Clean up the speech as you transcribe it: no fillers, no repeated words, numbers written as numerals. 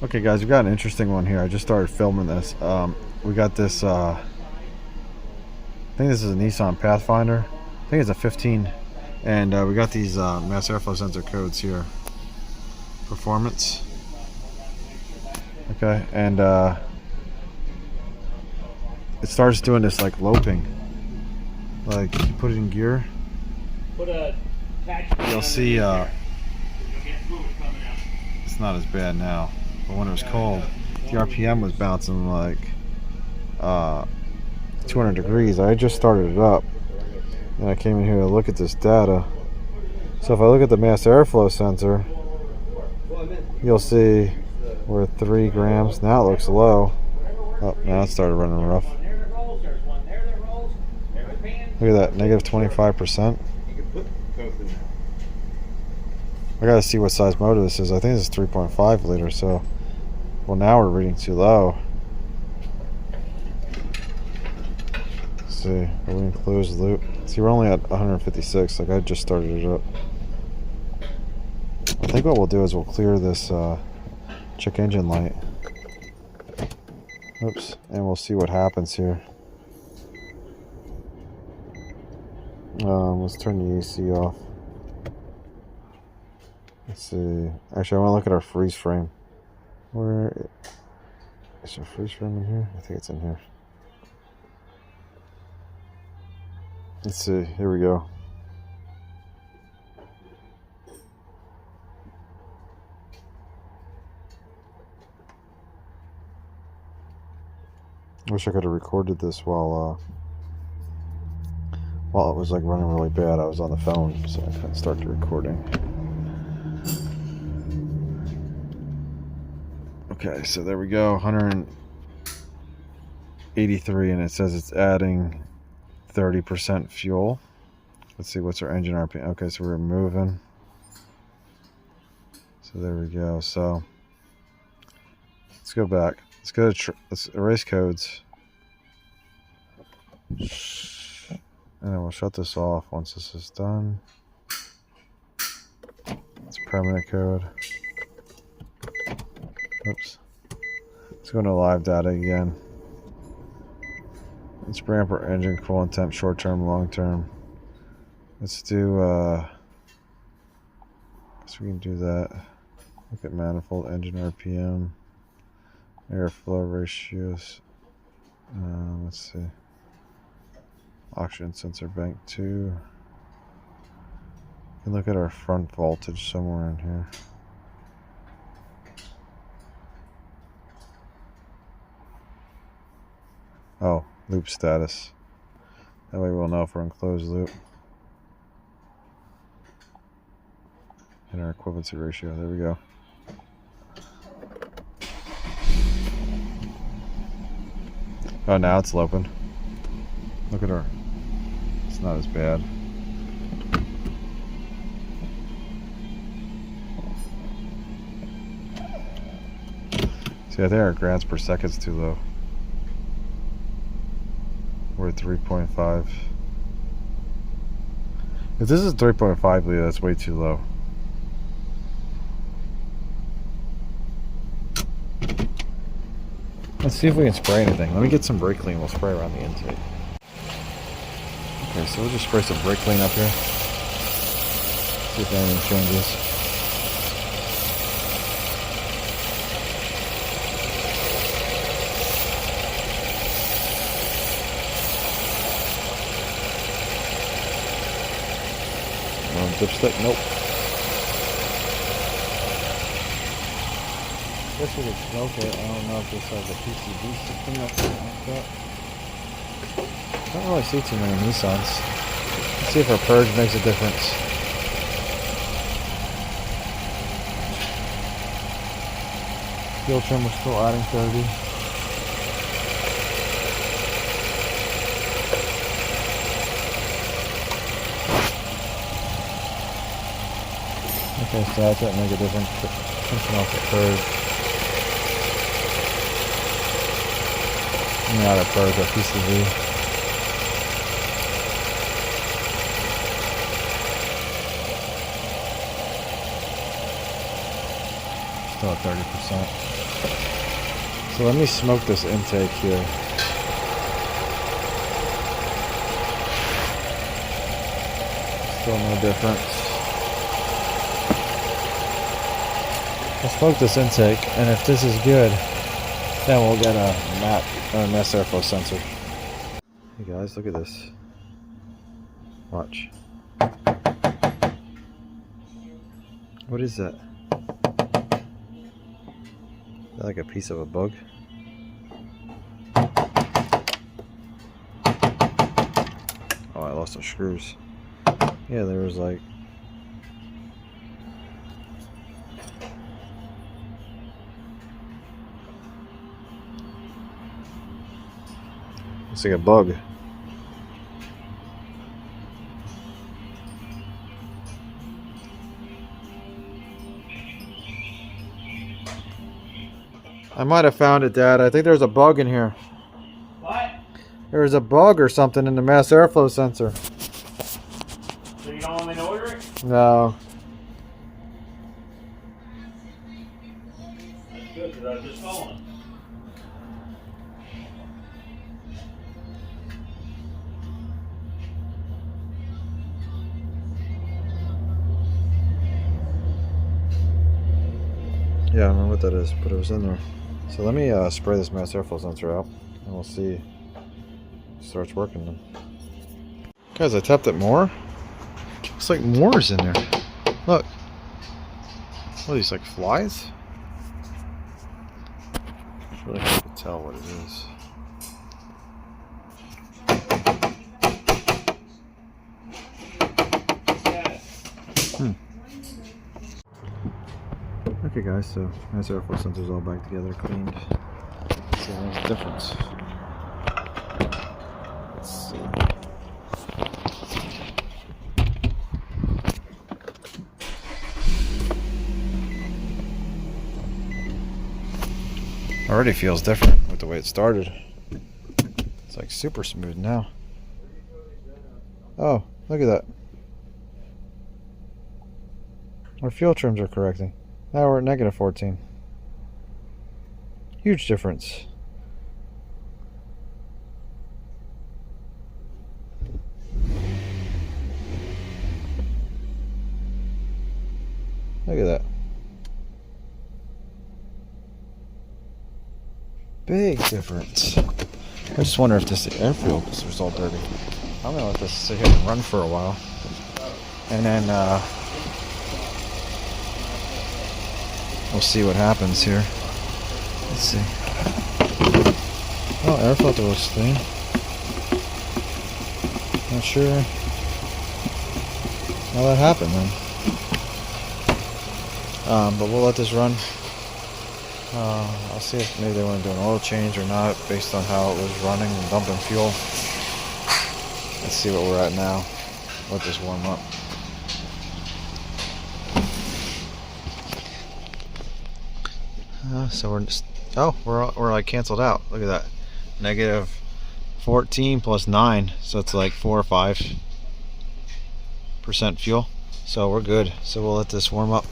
Okay guys, we got an interesting one here. I just started filming this. We got this, I think this is a Nissan Pathfinder. I think it's a 15. And we got these mass airflow sensor codes here. Performance. Okay, and it starts doing this like loping. Like you put it in gear. You'll see it's not as bad now. But when it was cold, the RPM was bouncing like 200 degrees. I just started it up and I came in here to look at this data. So if I look at the mass airflow sensor, you'll see we're at 3 grams. Now it looks low. Oh, now it started running rough. Look at that, negative 25%. I gotta see what size motor this is. I think this is 3.5 liter, so well, now we're reading too low. Let's see, are we in closed loop? See, we're only at 156, like I just started it up. I think what we'll do is we'll clear this check engine light. Oops, and we'll see what happens here. Let's turn the AC off. Let's see. Actually, I want to look at our freeze frame. Where is there a freeze frame in here? I think it's in here. Let's see. Here we go. Wish I could have recorded this while it was like running really bad. I was on the phone, so I couldn't start the recording. Okay, so there we go, 183, and it says it's adding 30% fuel. Let's see, what's our engine RPM? Okay, so we're moving. So there we go. So let's go back. Let's go to let's erase codes, and then we'll shut this off once this is done. It's permanent code. Oops. Let's go into live data again. Let's bring up our engine coolant temp, short term, long term. Let's do, guess we can do that. Look at manifold, engine RPM, airflow ratios. Let's see. Oxygen sensor bank 2. You can look at our front voltage somewhere in here. Oh, loop status. That way we'll know if we're in closed loop. And our equivalency ratio. There we go. Oh, now it's loping. Look at her. It's not as bad. See, I think our grams per second is too low. We're at 3.5. If this is 3.5 liter, that's way too low. Let's see if we can spray anything. Let me get some brake clean. We'll spray around the intake. Okay, so we'll just spray some brake clean up here. See if anything changes. Dipstick, nope. Guess we could smoke it. I don't know if this has a PCB system or something like that. Don't really see too many Nissans. Let's see if our purge makes a difference. Fuel trim, we're still adding 30. Okay, so that didn't make a difference. Something off the curve. Not a curve, a PCV. Still at 30%. So let me smoke this intake here. Still no difference. I'll smoke this intake, and if this is good, then we'll get a MAP or a mass airflow sensor. Hey guys, look at this. Watch. What is that? Is that like a piece of a bug? Oh, I lost the screws. Yeah, there was like... It's like a bug. I might have found it, Dad. I think there's a bug in here. What? There was a bug or something in the mass airflow sensor. So you don't want me to order it? No. That's good, because I was just calling. Yeah, I don't know what that is, but it was in there. So let me spray this mass airflow sensor out, and we'll see if it starts working then. Guys, I tapped it more. Looks like more is in there. Look. What are these, like flies? It's really hard to tell what it is. Okay guys, so mass airflow sensor's all back together, cleaned. Let's see if there's a difference. Let's see. Already feels different with the way it started. It's like super smooth now. Oh, look at that. Our fuel trims are correcting. Now we're at negative 14. Huge difference. Look at that. Big difference. I just wonder if this airfield is all dirty. I'm gonna let this sit here and run for a while. And then we'll see what happens here. Let's see. Oh, air filter looks clean. Not sure how that happened then. But we'll let this run. I'll see if maybe they want to do an oil change or not based on how it was running and dumping fuel. Let's see what we're at now. Let this warm up. So we're just, we're like canceled out. Look at that. Negative 14 plus 9. So it's like 4 or 5% fuel. So we're good. So we'll let this warm up.